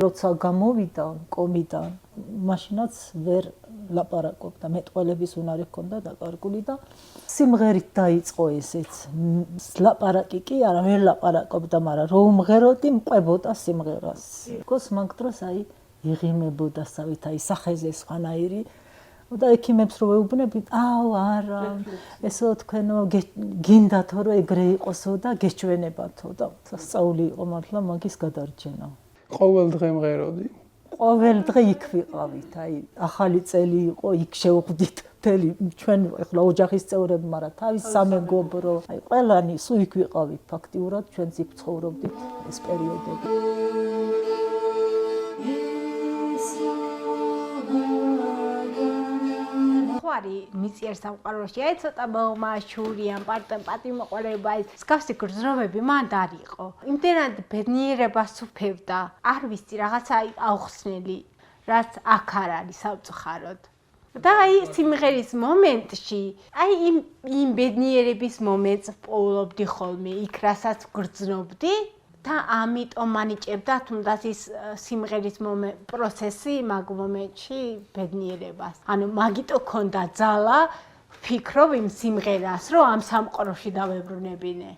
როცა გამოვიდა კომიდან, მაშინაც ვერ ლაპარაკობდა, მეტყველების უნარი ჰქონდა დაკარგული და სიმღერით დაიწყო ესეც. ლაპარაკი კი არა, ვერ ლაპარაკობდა, მაგრამ რო უმღეროდი, მყვებოდა სიმღერას. გოს მაგ დროს იღიმებოდა სავით სახეზე სხვანაირი და ექიმებს რო ვეუბნებით, არა, ესო თქვენო გინდათო რომ ეგრე იყოსო და გეჩვენებათო და სწაული იყო მართლა მაგის გადარჩენა. ყოველ დღე მღეროდი. ყოველ დღე იქ ვიყავით, ახალი წელი იყო, იქ შევხვდით მთელი ჩვენ ახლა ოჯახის წევრები, მაგრამ თავის სამეგობრო, ყველანი სულ იქ ვიყავით ფაქტიურად, ჩვენც იქ ცხოვრობდით ეს პერიოდები. მიწიერ სამყაროში ცოტა მოմაშური ან პატიმოყოლება მსგავსი გრძნობები მან არ იყო. იმდენად ბედნიერებას უფევდა, არ ვიცი რაღაცა აუხსნელი, რაც აქ არ არის სამწუხაროდ. და სიმღერის მომენტში, იმ ბედნიერების მომენტს პოულობდი ხოლმე, იქ რასაც გრძნობდი და ამიტომ მანიჭებდა თუნდაც ის სიმღერის პროცესი მაგ მომენტში ბედნიერებას. ანუ მაგიტო ქონდა ძალა ვფიქრობ იმ სიმღერას, რომ ამ სამყაროში დავებრუნებინე.